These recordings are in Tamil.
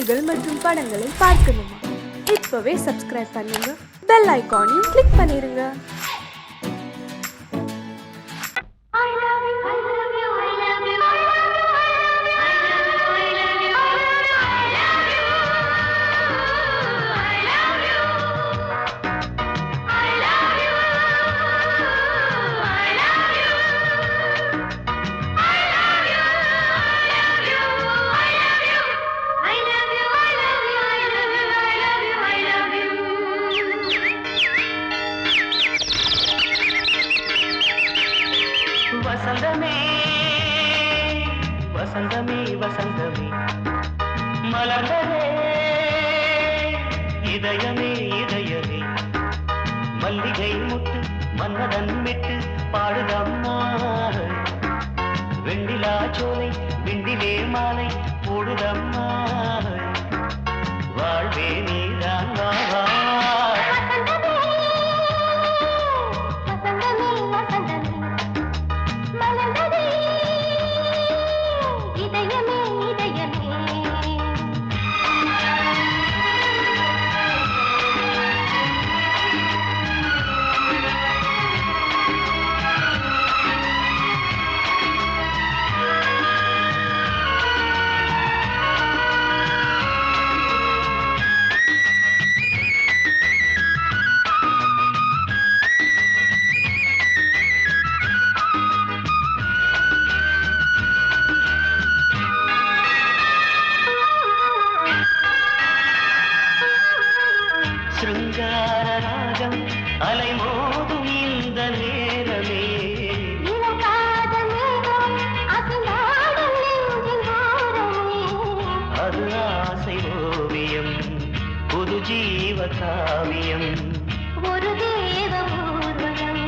செய்திகள் மற்றும் படங்களை பார்க்கணுமா? இப்பவே சப்ஸ்கிரைப் பண்ணுங்க, பெல் ஐகானையும் கிளிக் பண்ணிருங்க. வசந்தமே வசந்தமே வசந்தமே மலர்ந்ததே இதயமே இதயமே மல்லிகை முட்டு மன்னதன் மெட்டு பாடுதம்மா வெண்ணிலா சோலை விண்டிலே மாலை போடுதம்மா வாழ்வே நீதான் வா வா சிருங்காரராகம் அலைமோதும் இந்த நேரமே அது ஆசை ஓவியம் புது ஜீவ காவியம் ஒரு தேவ ஊர்வலம்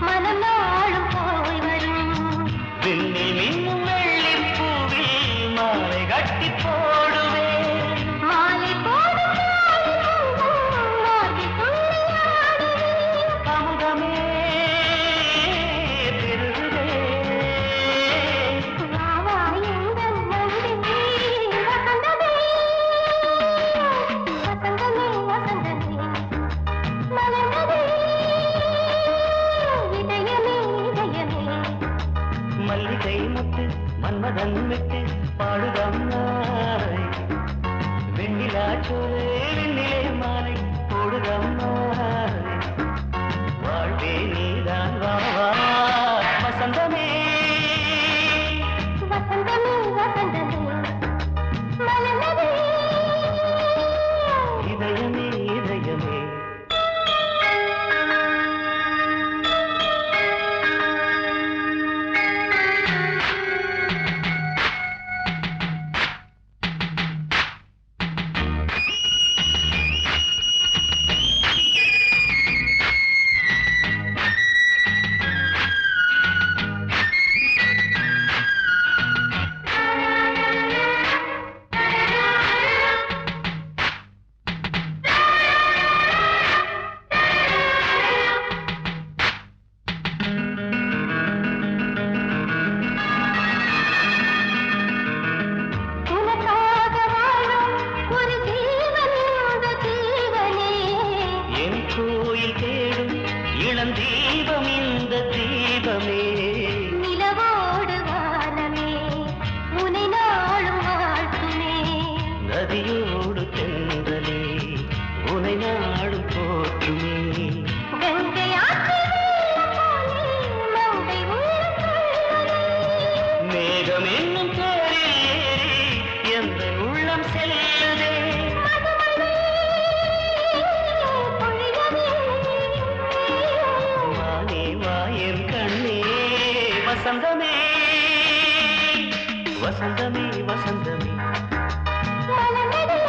மனம் நாளும் போய் வரும் விண்ணில் மின்னும் வெள்ளி பூவில் மாலை கட்டி போடுவேன் மாலை போடும் அமுதமே பெருகுதே மல்லிகை முட்டு மன்மதன் விட்டு பாடுதம்மாய் வெண்ணிலா சோலை வெண்ணிலே மாலை போடுதம்மாய் வாழ்வே நீதான் வா வா வசந்தமே வசந்தமே வசந்தமே மலர்ந்ததே இதயமே இதயமே உனக்காக வாழும் ஒரு ஜீவன் இந்த ஜீவனே என் கோயில் தேடும் இளம் தீபம் இந்த தீபமே நிலவோடு வானமே உனை நாளும் வாழ்த்துமே நதியோடு தென்றலே உனை நாடும் போற்றுமே கங்கை ஆற்று வெள்ளம் போலே மங்கை உள்ளம் கொள்ளுதே. மேகம் என்னும் தேரில் ஏறி எந்த உள்ளம் செல்லுதே மதுமழை பொழியவே. வானே வாயன் கண்ணே வசந்தமே வசந்தமே வசந்தமே மலர்ந்ததே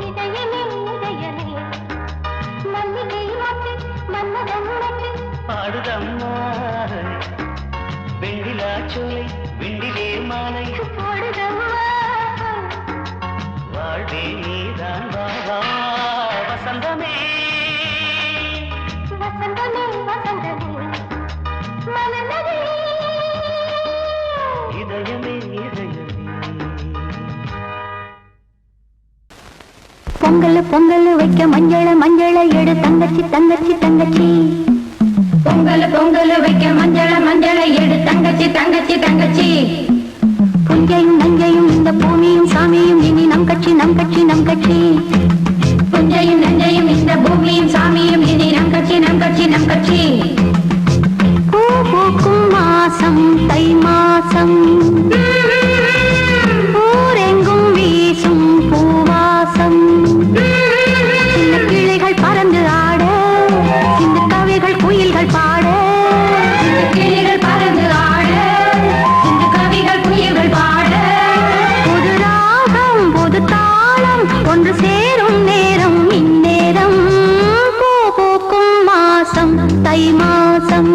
இதயமே இதயமே மல்லிகை மொட்டு மன்மதன் மொட்டு பாடுதம்மா வெண்ணிலா சோலை விண்டிலே மாலை போடுதம்மா வாழ்வே நீதான் வா வா வசந்தமே வசந்தமே வசந்தமே மலர்ந்ததே இதயமே இதயமே பொங்கல் பொங்கல் வைக்க மஞ்சள எடு தங்கச்சி தங்கச்சி தங்கச்சி பொங்கல் பொங்கல் வைக்க மஞ்சள எடு தங்கச்சி தங்கச்சி தங்கச்சி புஞ்சையும் நஞ்சையும் இந்த பூமியும் சாமியும் இனி நம் கட்சி நம் கட்சி நம் கட்சி புஞ்சையும் நஞ்சையும் இந்த பூமியும் சாமியும் இனி நம் கட்சி நம் கட்சி நம் கட்சி பூ பூக்கும் மாசம் தை மாசம் ஊரெங்கும் வீசும் பூவாசம் சின்ன கிளிகள் பறந்து ஆட சின்ன கவிகள் குயில்கள் பாட சின்ன கிளிகள் பறந்து ஆட சின்ன கவிகள் குயில்கள் பாட புது ராகம் புது தாளம் ஒன்று சேரும் நேரம் இந்நேரம் பூ பூக்கும் மாசம் தை மாசம்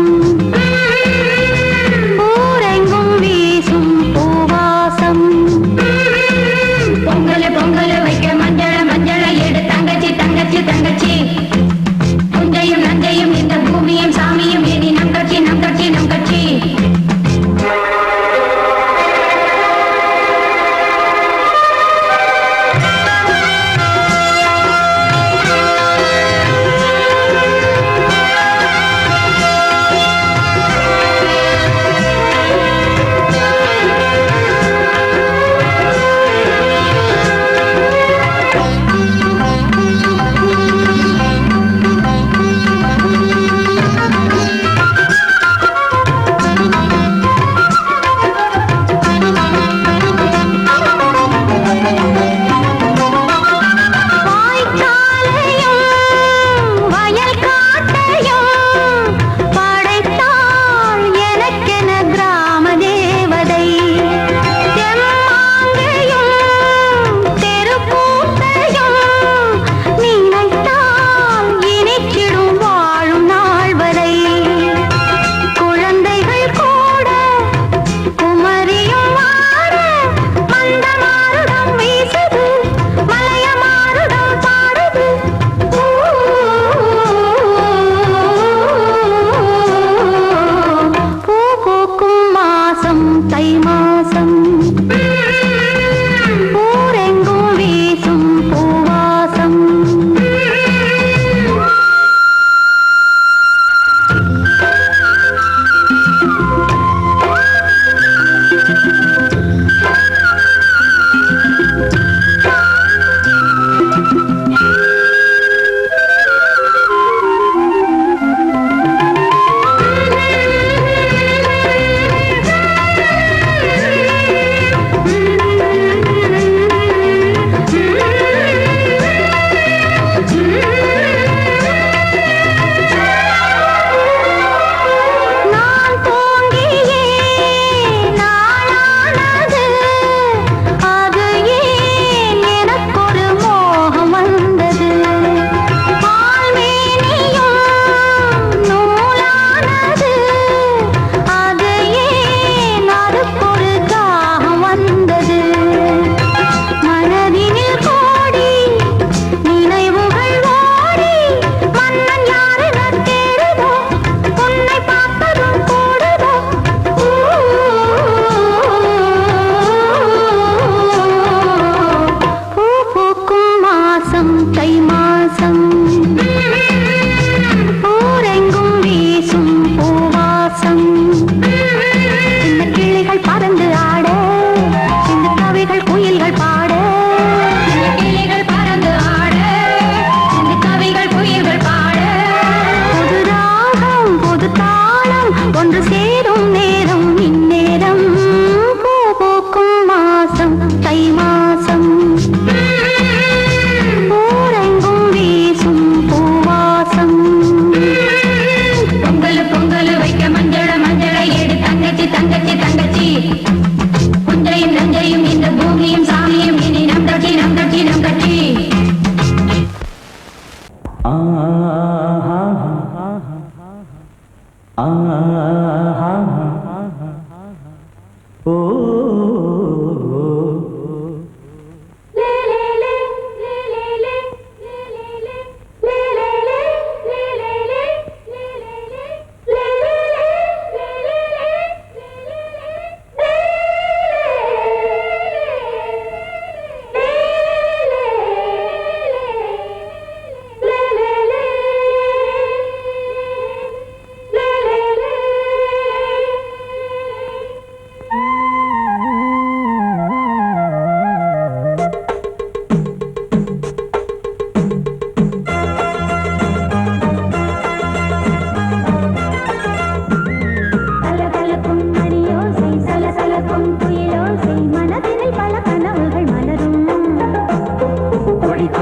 ஊரெங்கும் வீசும் பூ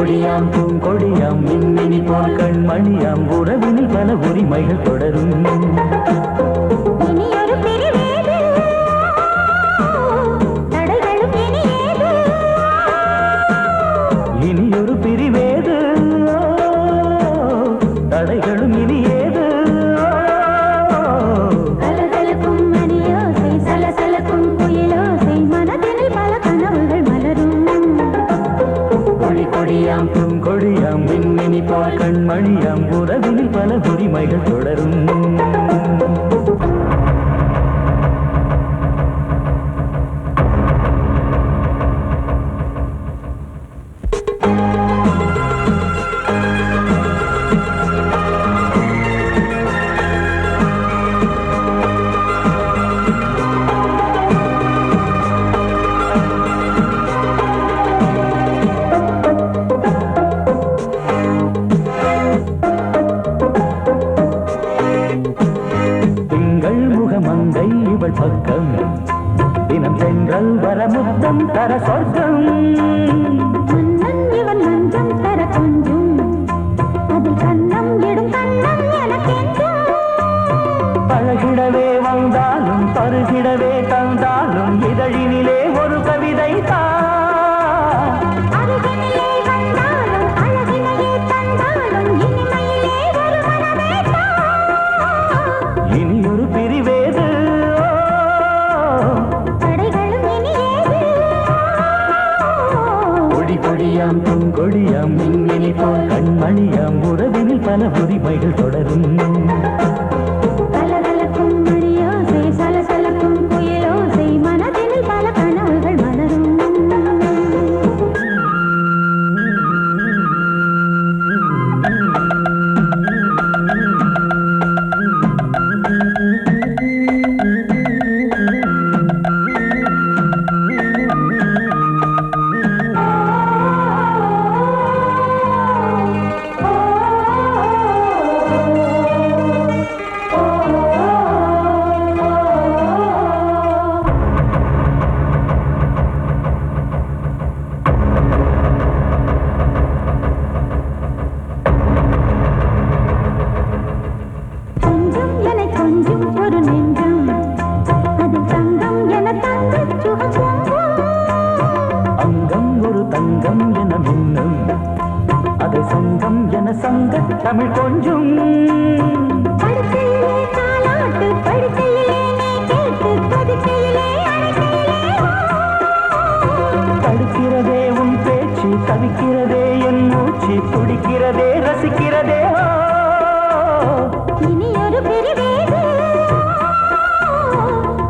கொடியாம் பூங்கொடியாம் மின்மினி போல் கண்மணியாம் உறவினில் பல உரிமைகள் தொடரும். இனியொரு பிரிவேது தடைகளும் இனியேது. இனியொரு பிரிவேது தடைகளும் இனியேது. கலகலக்கும் மணியோசை சலசலக்கும் குயிலோசை மனதினில் பல கனவுகள் மலரும். கொடி கொடியாம் பூங்கொடியாம் மின்மினி போல் கண்மணியாம் உறவினில் பல உரிமைகள் தொடரும். மங்கை இவள் பக்கம் தினம் சென்றல் வரமுத்தம் தர சொர்க்கம். மன்னன் இவன் மஞ்சம் தர கொஞ்சம் அதில் கண்ணம் இடும் கண்ணம் எனக்கென்றும். பழகிடவே வந்தாலும் பருகிடவே தந்தாலும் இதழினிலே ஒரு கவிதை அருகினிலே வந்தாலும் அழகினையே தந்தாலும் இனிமையிலே ஒரு மனமே இனியொரு பிரிவேது தடைகளும் இனியேது. கொடி கொடியாம் பூங்கொடியாம் மின்மினி போல் கண்மணியாம் உறவினில் பல உரிமைகள் தொடரும். கலகலக்கும் மணியோசை சலசலக்கும் குயிலோசை மனதினில் பல கனவுகள் மலரும். கொஞ்சம் என கொஞ்சம் ஒரு நெஞ்சம் அது தங்கம் என தங்க சுகம். அங்கம் ஒரு தங்கம் என மின்னும் அதை சங்கம் என சங்க தமிழ் கொஞ்சம். படுக்கையிலே தாலாட்டு படுக்கையிலே நீ கேட்டு கொதிக்கையிலே அழைக்கையிலே தடுக்கிறதே உன் பேச்சு தவிக்கிறதே என் மூச்சு துடிக்கிறதே ரசிக்கிறதே. இனியொரு பிரிவேது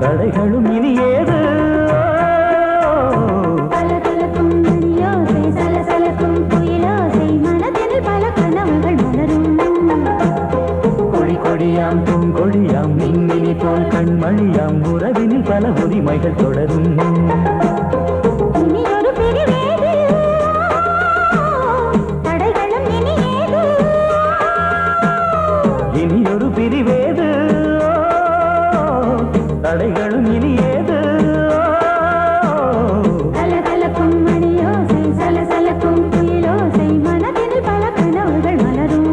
கடைகளும் இனியேது. கலகலக்கும் மணியோசை சலசலக்கும் குயிலோசை மனதினில் பல கனவுகள் மலரும். கொடி கொடியாம் பூங்கொடியாம் மின்மினி போல் கண்மணியாம் உறவினில் பல உரிமைகள் தொடரும். இனியொரு பிரிவேது தடைகளும் இனியேது. இனியொரு பிரிவேது தடைகளும் இனியேது. கலகலக்கும் மணியோசை சலசலக்கும் குயிலோசை மனதினில் பல கனவுகள் மலரும்.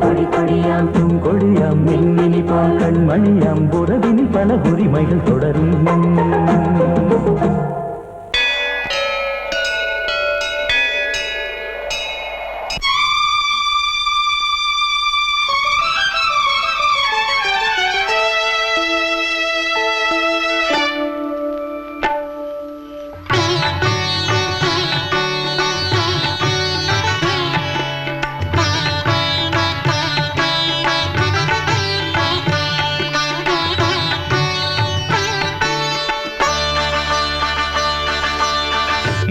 கொடி கொடியாம் பூங்கொடியாம் மின்மினி போல் கண்மணியாம் உறவினில் பல உரிமைகள் தொடரும்.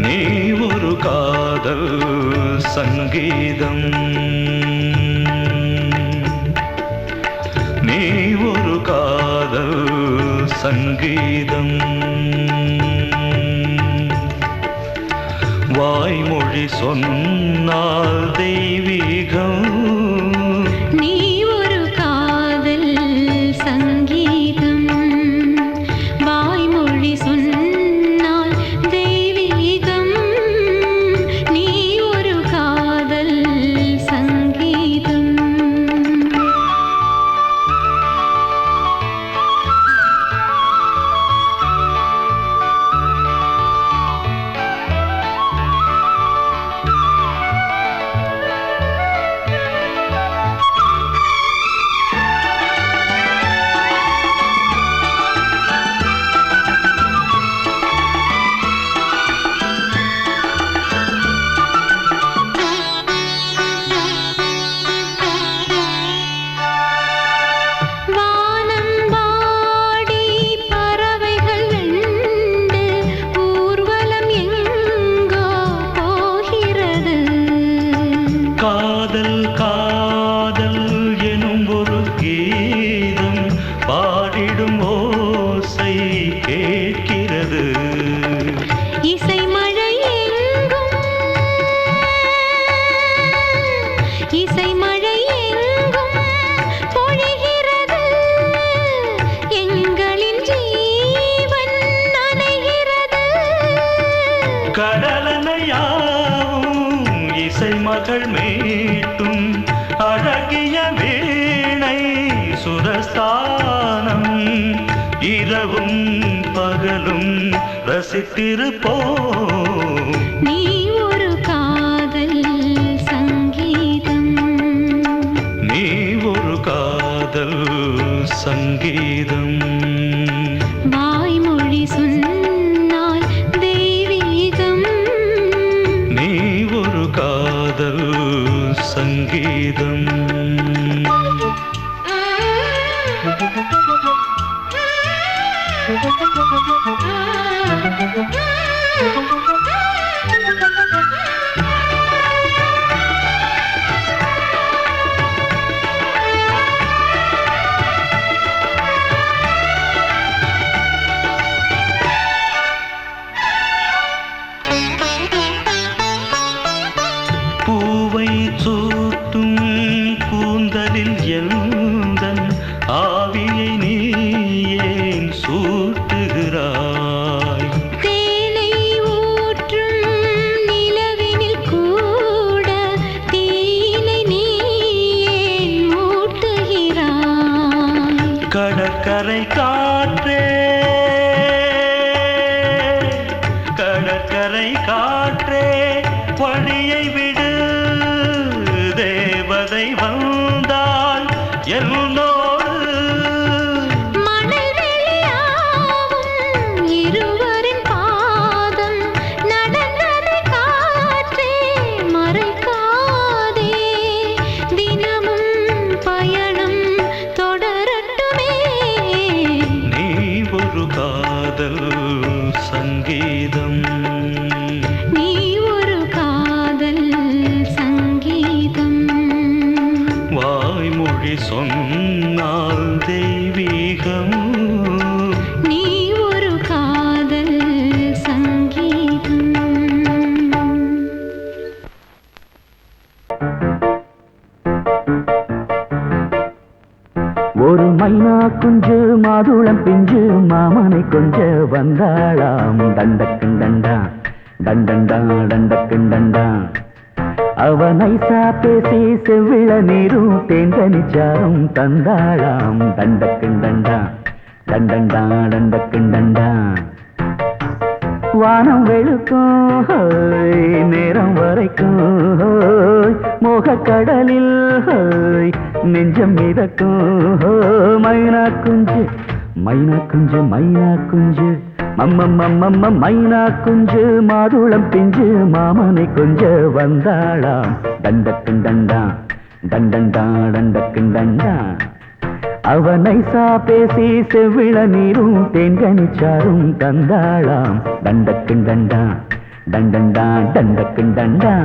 நீ ஒரு காதல் சங்கீதம், நீ ஒரு காதல் சங்கீதம். வாய்மொழி சொன்னால் தெய்வீகம். நீ ஒரு காதல் சங்கீதம் வாய்மொழி சொன்னால் தெய்வீகம். நீ கடலனையாவும் இசை மகள் மீட்டும் அழகிய வீணை சுரஸ்தானம் இரவும் பகலும் ரசித்திருப்போம். நீ ஒரு காதல் சங்கீதம், நீ ஒரு காதல் சங்கீதம். வாய்மொழி சொன்னால் தெய்வீகம், நீ ஒரு காதல் சங்கீதம். பூவை சூட்டும் கூந்தலில் எந்தன் ஆவியை நீ ஏன் சூட்டுகிறாய்? தேனை ஊற்றும் நிலவினில் கூட தீனை நீ ஏன் மூட்டுகிறாய்? கடற்கரை காற்றே, கடற்கரை காற்றே வழியை விடு, தேவதை வந்தால் என்னோடு. மணல் வெளியாகும் இருவரின் பாதம் நடந்ததை காற்றே மறைக்காதே, தினமும் பயணம் தொடரட்டுமே. நீ ஒரு காதல் சங்கீதம், நீ ஒரு காதல் சங்கீதம், வாய்மொழி சொன்னால் தெய்வீகம். நீ ஒரு காதல் சங்கீதம். ஒரு மைனா குஞ்சு மாதுளம் பிஞ்சு மாமனை கொஞ்ச வந்தாளாம். தண்டக்குண்டண்டா டண்டண்டா டண்டக்குண்டண்டா. அவ நைசா பேசி செவ்விள நீரும் தேங்கனிச்சாரும் தந்தாளாம். தண்டக்குண்டண்டா டண்டண்டா டண்டக்குண்டண்டா. வானம் வெளுக்கும் ஹோய், நேரம் வரைக்கும் ஹோய், மோகக்கடலில் ஹோய், நெஞ்சம் மிதக்கும் ஹோய். மைனா குஞ்சு மைனா குஞ்சு மைனா குஞ்சு மம்மம்மம்மம்ம மைனா குஞ்சு மாதுளம் பிஞ்சு மாமனை கொஞ்ச வந்தாளாம். தண்டக்குண்டண்டா டண்டண்டா டண்டக்குண்டண்டா. அவ நைசா பேசி செவ்விள நீரும் தேன்கனிச்சாரும் தந்தாளாம். தண்டக்குண்டண்டா டண்டண்டா டண்டக்குண்டண்டா.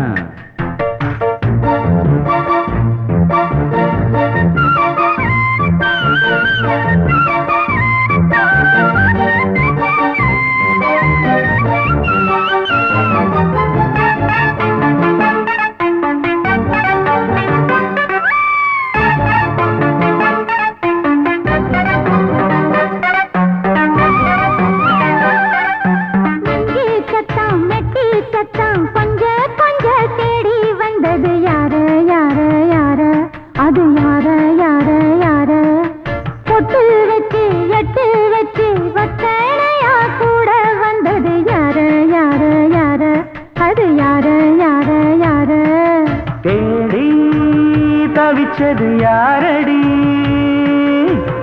தவிச்சது யாரடி,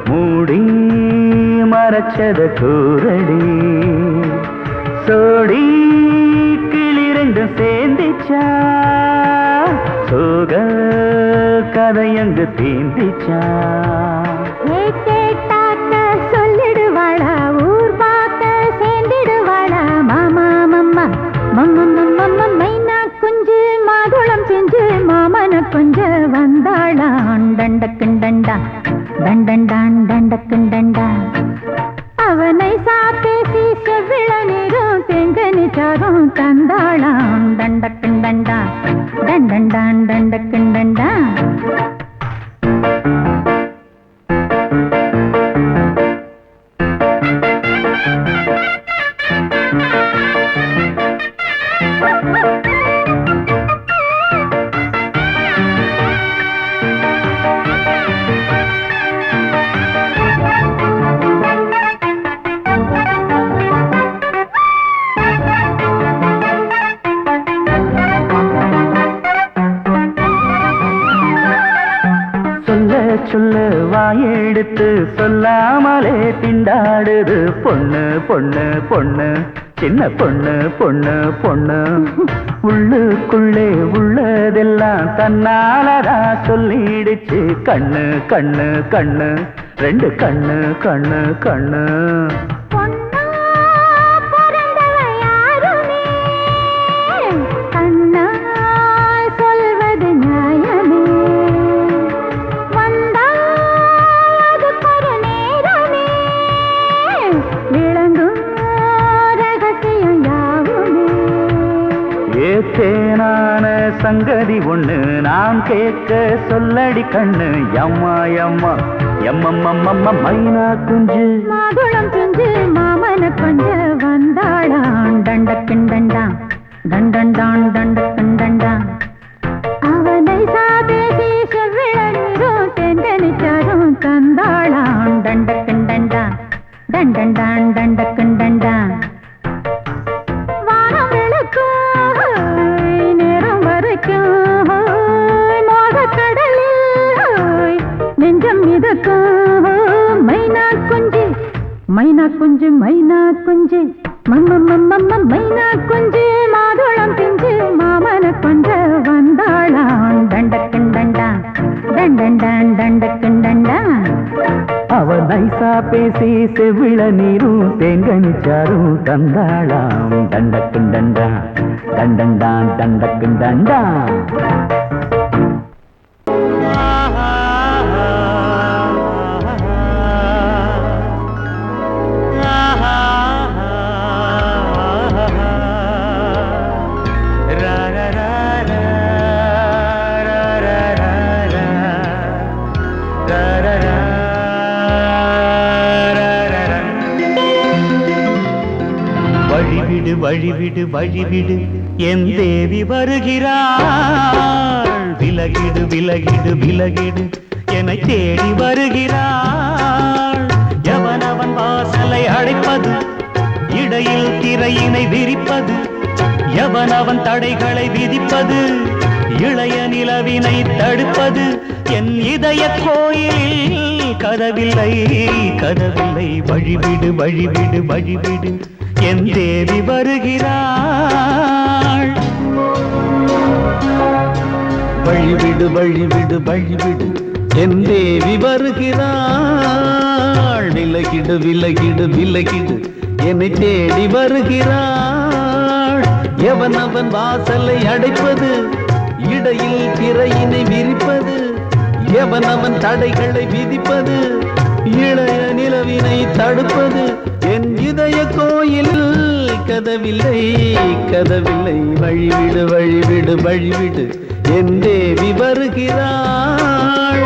மூடி மறைச்சத கூரடி. சோடி கிளி ரெண்டும் சேர்ந்திச்சா, சோக கதையங்கு தீந்திச்சா. சொல்லிடுவாளா ஊர் பார்க்க சேர்ந்திடுவாளா. மாமா மம்மா மம்மம்மம்ம மைனா குஞ்சு மாதுளம் செஞ்சு மாமன கொஞ்ச வந்தாளான். தண்டக்குண்டண்டா தண்டண்டான் தண்டக்குண்டண்டா. அவனை சாப்பேசி செவ்விள நீரும் தெங்கனி சாரும் தந்தாளான். தண்டக்குண்டண்டா தண்டண்டான் தண்டக்குண்டண்டா. சொல்ல வாயெடுத்து சொல்லாமலே திண்டாடுது பொண்ணு பொண்ணு பொண்ணு சின்ன பொண்ணு பொண்ணு பொண்ணு உள்ளுக்குள்ளே உள்ளதெல்லாம் தன்னாலதா சொல்லிடுச்சு கண்ணு கண்ணு கண்ணு ரெண்டு கண்ணு கண்ணு கண்ணு தேனான சங்கதி ஒண்ணு நான் கேட்க சொல்லடி கண்ணு எம்மா எம்மா எம்மம்மம்மம்ம மைனா குஞ்சு மாதுளம் குஞ்சு மாமன கொஞ்ச வந்தாளான் தண்டக்கிண்டண்டா தண்டண்டான் தண்டக்கிண்டண்டா அவனை சாதேசி செவ்விழநீரும் தென்கனிச்சாரும் தந்தாளான் தண்டக்கிண்டண்டா தண்டண்டான் தண்டக்கிண்டண்டா மைனா குஞ்சு மைனா குஞ்சு மம்மம்மம்மம்ம மைனா குஞ்சு மாதுளம் பிஞ்சு மாமன கொஞ்ச வந்தாளான் தண்டக்கிண்டண்டா தண்டண்டான் தண்டக்கிண்டண்டா அவ நைசா பேசி செவ்விள நீரும் தேங்கனிச்சாரும் தந்தாளாம் தண்டக்கிண்டண்டா தண்டண்டான் தண்டக்கிண்டண்டா வழிவிடு வழிவிடு வழிவிடு என் தேவி வருகிறாள் விலகிடு விலகிடு விலகிடு என்னை தேடி வருகிறாள் எவனவன் வாசலை அடைப்பது இடையில் திரையினை விரிப்பது எவனவன் தடைகளை விதிப்பது இளைய நிலவினை தடுப்பது என் இதய கோயிலில் கதவில்லை கதவில்லை வழிவிடு வழிவிடு வழிவிடு என் தேவி வருகிறாள் வழிவிடு வழிவிடு வழிவிடு என் தேவி வருகிறாள் விலகிடு விலகிடு விலகிடு என்னை தேடி வருகிறாள் எவனவன் வாசலை அடைப்பது இடையில் திரையினை விரிப்பது எவனவன் தடைகளை விதிப்பது இளைய நிலவினை தடுப்பது என் இதய கோயில் கதவில்லை கதவில்லை வழிவிடு வழிவிடு வழிவிடு என் தேவி வருகிறாள்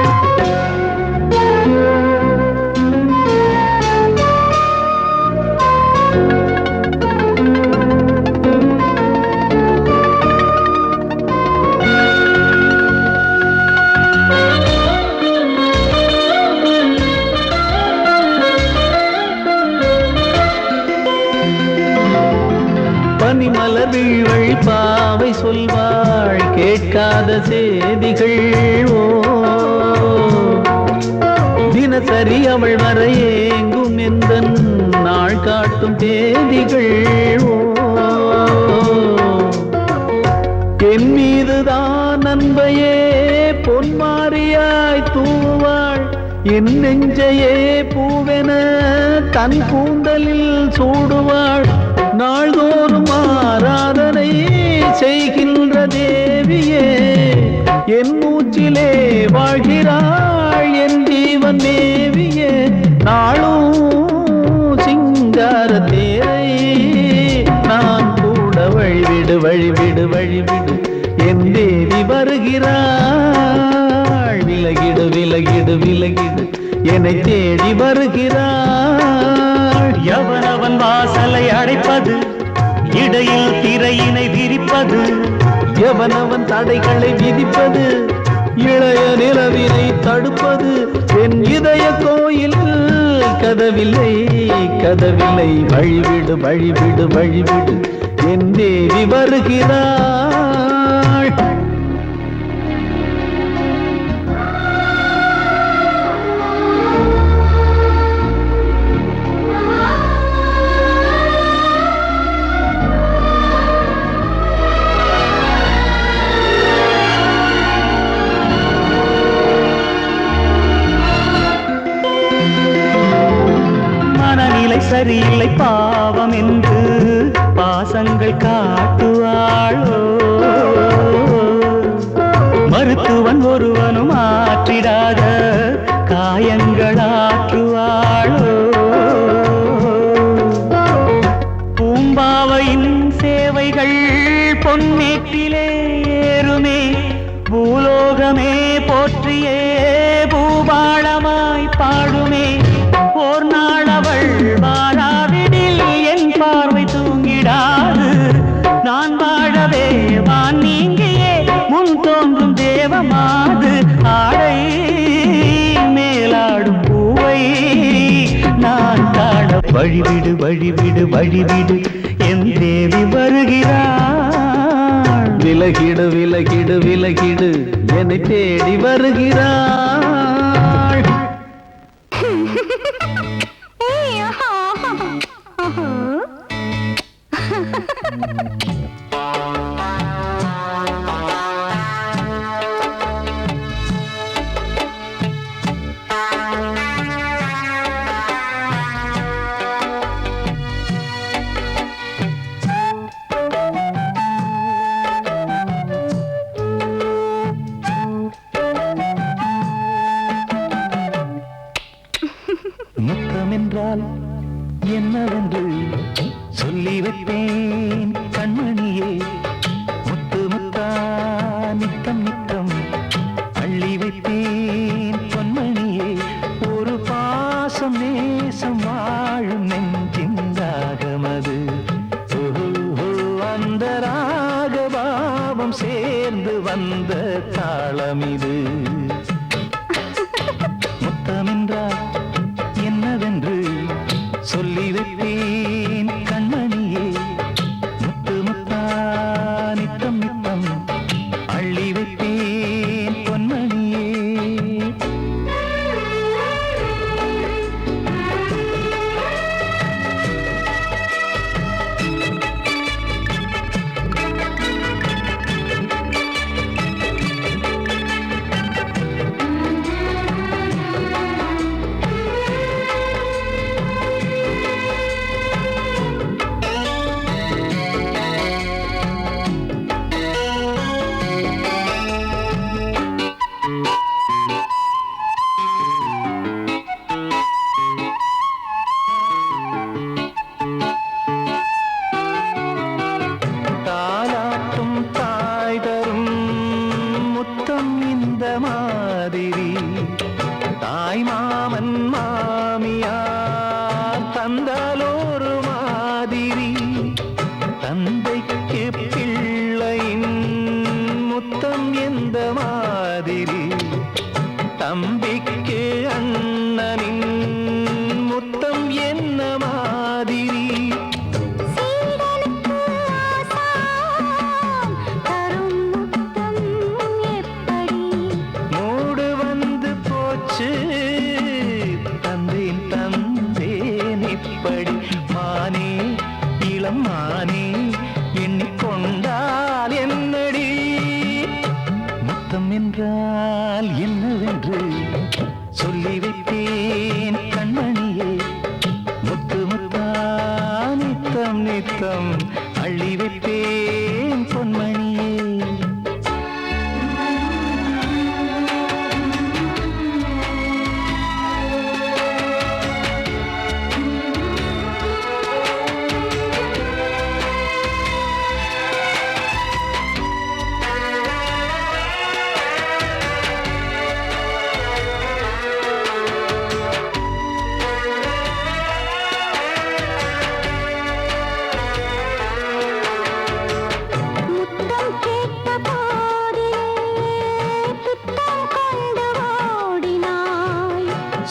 பனிமலர் வீழ்வழி பாவை சொல்வாள் கேட்காத செய்திகள் ஓ தினசரி அவள் வர ஏங்கும் எந்த நாள் காட்டும் தேதிகள் ஓ என் மீதுதான் அன்பையே பொன்மாரியாய் தூவாள் என் நெஞ்சையே பூவென தன் கூந்தலில் சூடுவாள் நாள்தோறும் ஆராதனை செய்கின்ற தேவியே என் மூச்சிலே வாழ்கிறாள் என் ஜீவன் தேவியே நாளும் சிங்கார தேரை நான் கூட வழிவிடு வழிவிடு வழிவிடு என் தேவி வருகிறாள் விலகிடு விலகிடு விலகிடு என்னை தேடி வருகிறாள் எவனவன் வாசலை அடைப்பது இடையில் திரையினை விரிப்பது எவனவன் தடைகளை விதிப்பது இளைய நிலவினை தடுப்பது என் இதய கோயில் கதவில்லை கதவில்லை வழிவிடு வழிவிடு வழிவிடு என் தேவி வருகிறாள் மனநிலை சரியில்லை பாவம் என்று பாசங்கள் காட்டுவாளோ மருத்துவன் ஒருவனும் ஆற்றிடாத காயங்களாற்றுவாளோ பூம்பாவையின் சேவைகள் பொன்னேட்டிலே ஏறுமே பூலோகமே போற்றியே பூபாளமாய் பாடுமே ஓர் நாள் அவள் வாராவிடில் என் பார்வை தூங்கிடாது நான் வாழவே வான் நீங்கியே முன் தோன்றும் தேவமாது ஆடை மேலாடும் பூவை நான் காண வழிவிடு வழிவிடு வழிவிடு என் தேவி வருகிறாள் விலகிடு விலகிடு விலகிடு என்னை தேடி வருகிறாள் முத்தமென்றால் என்னவென்று சொல்லி வைப்பேன் கண்மணியே முத்து முத்தா நித்தம் நித்தம் அள்ளி வைப்பேன் பொன்மணியே ஒரு பாசம் நேசம் வாழும் நெஞ்சின் ராகமது அந்த ராகபாவம் சேர்ந்து வந்த தாளமிது முத்தமென்றால் என்னவென்று சொல்லி வைப்பேன் கண்மணியே முத்து முத்தா நித்தம் நித்தம் அள்ளி வைப்பேன் பொன்மணியே தாலாட்டும் தாய் தரும் முத்தம் இந்த மாதிரி தாய் மாமன் மாமியார் தந்தாலோரு மாதிரி தந்தைக்கு பிள்ளையின் முத்தம் எந்த மாதிரி தம்பிக்கு அண்ணனின் முத்தம் என்ன மாதிரி மூடு வந்து போச்சு தந்தேன் தந்தேன் இப்படி மானே இளம் மானே எண்ணிக்கொண்டால் என்னடி முத்தம் என்றால் என்னவென்று சொல்லி வைத்தேன் கண்மணியே முத்து முத்தா நித்தம் நித்தம் அள்ளி வைப்பேன் பொன்மணியே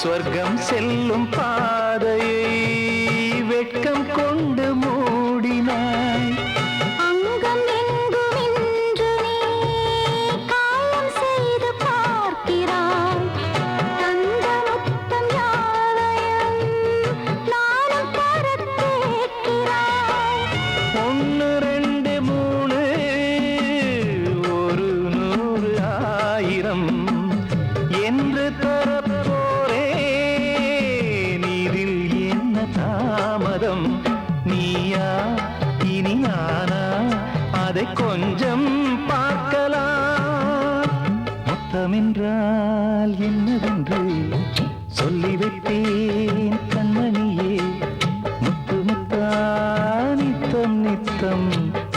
சொர்க்கம் செல்லும் பாதையை வெட்கம் கொண்டு மூடினாய். அங்கம் எங்கும் இன்று நீ காயம் செய்து பார்க்கிறாய். தந்த முத்தம் யாவையும் நானும் தர கேட்கிறாய். 1 2 3 ஒரு 100 1000 என்று தரப்போரே. நீரில் என்ன தாமதம்? நீயா இனி நானா? அதை கொஞ்சம் பார்க்கலாம். முத்தமென்றால் என்னவென்று சொல்லி வைத்தேன் கண்மணியே. முத்து முத்தா நித்தம் நித்தம்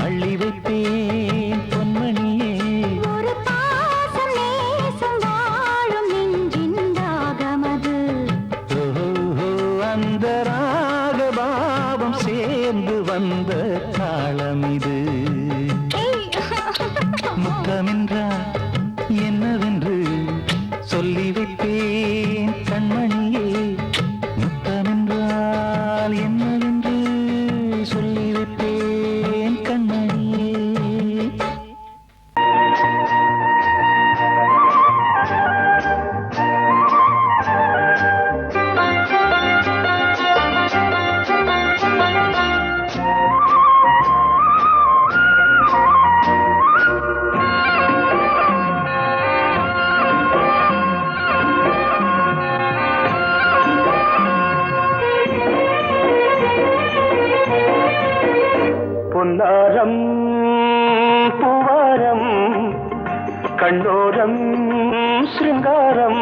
அள்ளி வைத்தேன் பொன்மணியே. ஒரு பாசம் நேசம் வாழும் நெஞ்சின் ராகமது. ஓஹோ, அந்த ராகபாவம் சேர்ந்து வந்த தாளம் இது. முத்தமென்றால் என்னவென்று சொல்லி வைத்தேன் கண்மணியே. முத்தமென்றால் என்னவென்று சொல்லி வைத்தேன் கண்மணியே. பொன்னாரம் பூவாரம் கண்ணோரம் சிருங்காரம்.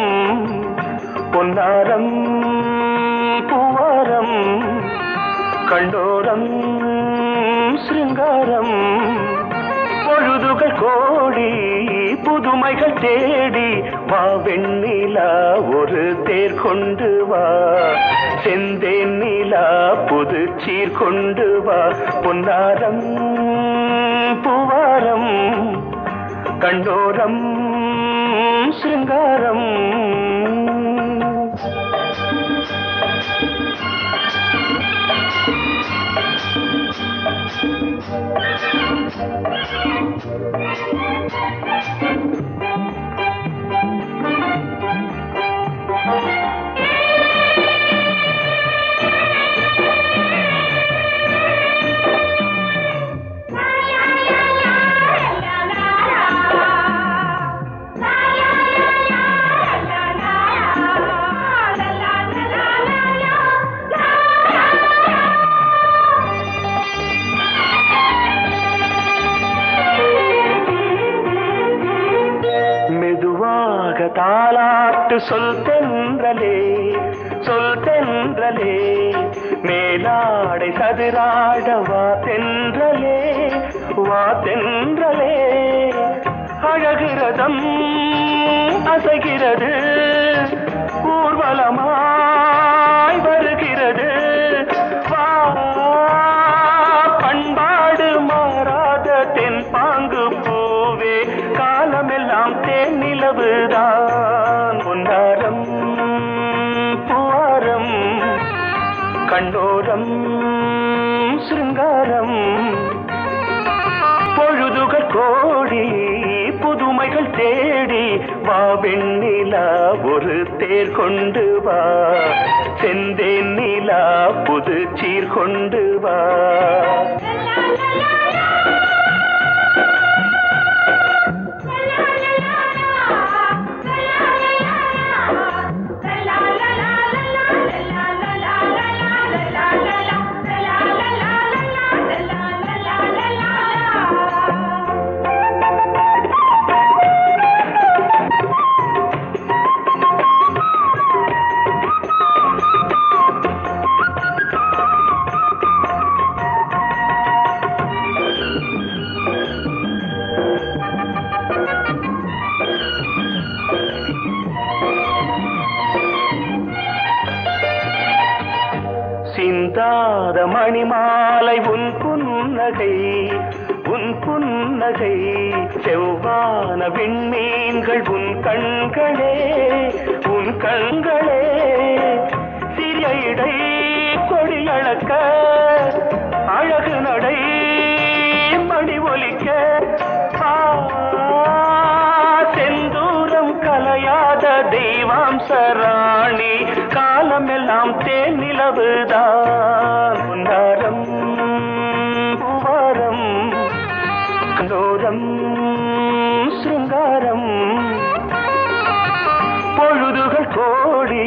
பொன்னாரம் பூவாரம் கண்ணோரம் சிருங்காரம். பொழுதுகள் கோடி புதுமைகள் தேடி வா வெண்ணிலா ஒரு தேர் கொண்டு வா. செந்தேன் நிலா புது சீர் கொண்டு வா. பொன்னாரம் பூவாரம் கண்டோரம் சிருங்காரம். தாலாட்டு சொல் தென்றலே சொல் தென்றலே. மேலாடை சதுராட வா தென்றலே வா தென்றலே. அழகிறதம் அசைகிறது ஊர்வலமாய் வருகிறது. வா பண்பாடு மாறாத தென் பாங்கு பூவே. காலமெல்லாம் தேன் நிலவுதான். பொன்னாரம் பூவாரம் கண்ணோரம் சிருங்காரம். பொழுதுகள் கோடி புதுமைகள் தேடி வா வெண்ணிலா ஒரு தேர் கொண்டு வா. செந்தேன் நிலா புது சீர் கொண்டு வா. சிந்தாத மணிமாலை உன் புன்னகை உன் புன்னகை. செவ்வான விண்மீன்கள் உன் கண்களே உன் உன் கண்களே சிறிய இடை கொடியளக்க அழகு நடை மணி ஒலிக்க செந்தூரம் கலையாத தெய்வாம்சராணி காலமெல்லாம் தேன் நிலவுதான் உன்னாரம் பூவாரம் கண்டோரம் சிருங்காரம் பொழுதுகள் கோடி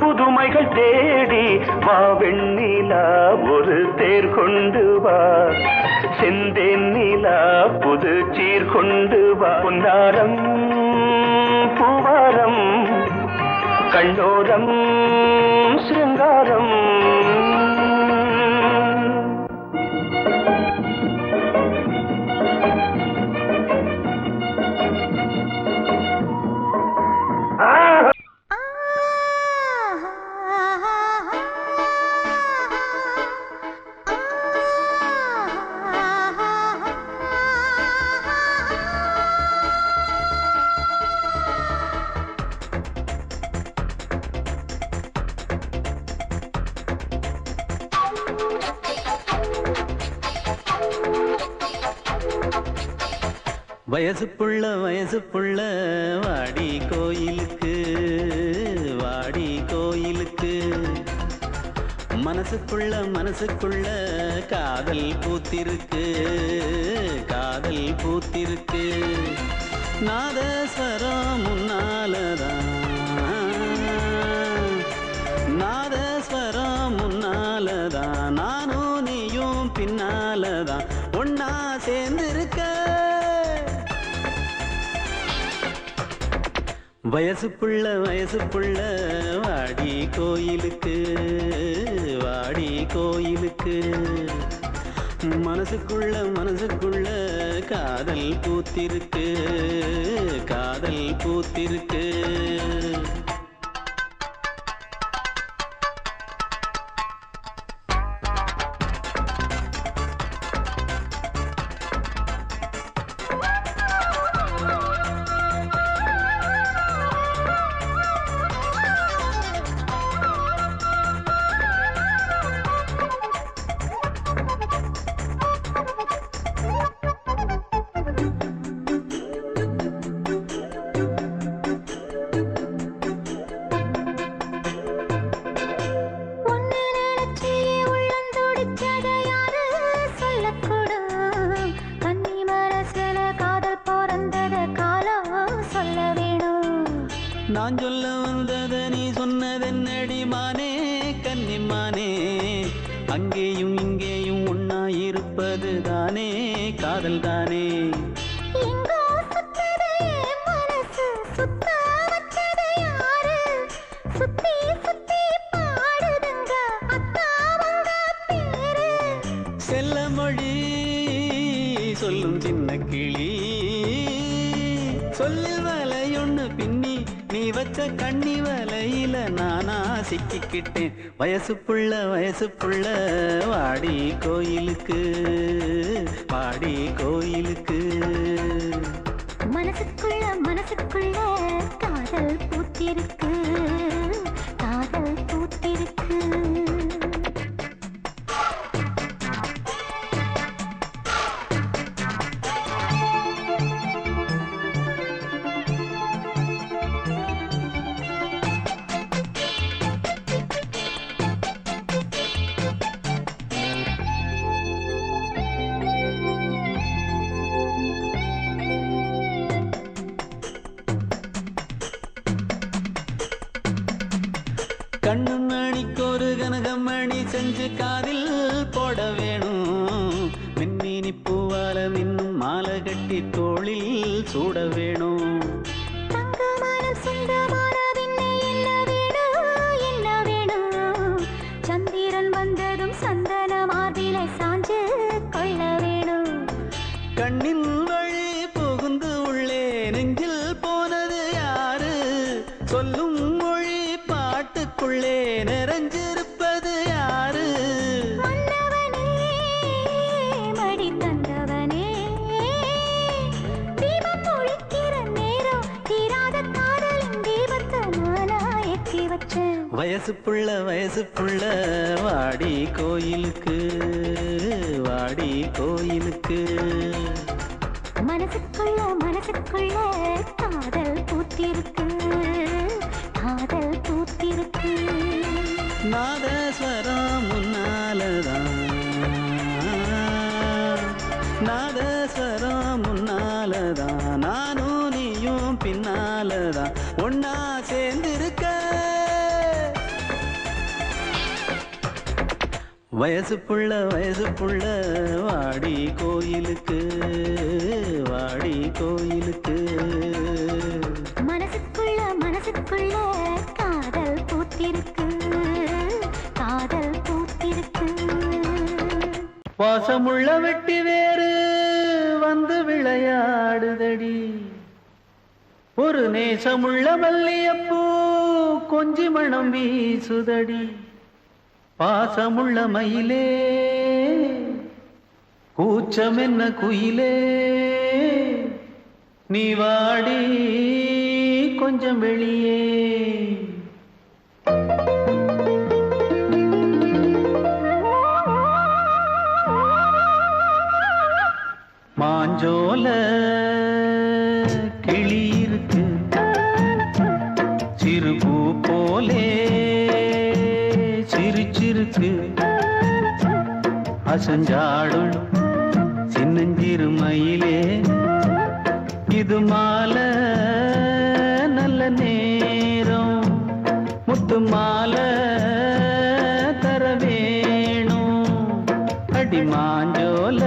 புதுமைகள் தேடி வா வெண்ணிலா ஒரு தேர் கொண்டு வா செந்தேன் நிலா புது சீர் கொண்டு வா பொன்னாரம் பூவாரம் கண்டோரம் சிருங்காரம் வயசு புள்ள வாடி கோயிலுக்கு மனசுக்குள்ள காதல் பூத்திருக்கு நாதஸ்வரம் முன்னாலதான் நானும் நீயும் பின்னாலதான் ஒன்னா சேர்ந்திருக்க வயசு புள்ள வாடி கோயிலுக்கு மனசுக்குள்ள காதல் பூத்திருக்கு நான் சொல்ல வந்தத நீ சொன்னதென்னடி மானே கன்னிமானே அங்கேயும் இங்கேயும் ஒன்னா இருப்பது தானே காதல் தானே செல்ல மொழி சொல்லும் சின்ன கிளி சொல்லில் வலையொன்னு பின்னி நீ வச்ச கண்ணி வலையில நானா சிக்கிக்கிட்டேன் வயசு புள்ள வாடி கோயிலுக்கு மனசுக்குள்ள காதல் பூத்திருக்கு கண்ணு மணிக்கொரு கனகமணி செஞ்சு காதில் போட வேணும் மின்மினி பூவால மின்னும் மாலை கட்டி தோளில் சூட வேணும் சந்திரன் வந்ததும் சந்தன மார்பிலை சாஞ்சு கொள்ள வேணும் கண்ணின் வழி புகுந்து உள்ளே நெஞ்சில் போனது யாரு சொல்லும் மொழி பாட்டுக்குள்ளே நிறைஞ்சிருப்பது யாரு மன்னவனே மடி தந்தவனே தீபம் ஒழிக்கிற நேரம் தீராத காதலின் தீபத்தை நானா வயசு புள்ள வாடி கோயிலுக்கு வாடி கோயிலுக்கு. மனசுக்குள்ள காதல் பூத்திருக்கு காதல் பூத்திருக்கு. நாதஸ்வரம் முன்னாலதான் நாதஸ்வரம் முன்னாலதான் நானும் நீயும் பின்னாலதான் ஒன்னா சேர்ந்திருக்க. வயசு புள்ள வாடி கோயிலுக்கு வாடி கோயிலுக்கு. மனசுக்குள்ள காதல் பூத்திருக்கு காதல் பூத்திருக்கு. வாசமுள்ள வெட்டி வேறு வந்து விளையாடுதடி, ஒரு நேசமுள்ள மல்லியப்பூ கொஞ்சி மணம் வீசுதடி. பாசமுள்ள மயிலே கூச்சம் என்ன குயிலே, நீ வாடி கொஞ்சம் வெளியே. மாஞ்சோல கிளி இருக்கு சிறுபூ போலே சிரிச்சிருக்கு, அசஞ்சாடும் சின்னஞ்சிறு மயிலே. இது மாலை நல்ல நேரம், முத்து மாலை தர வேணும். அடி மாஞ்சோல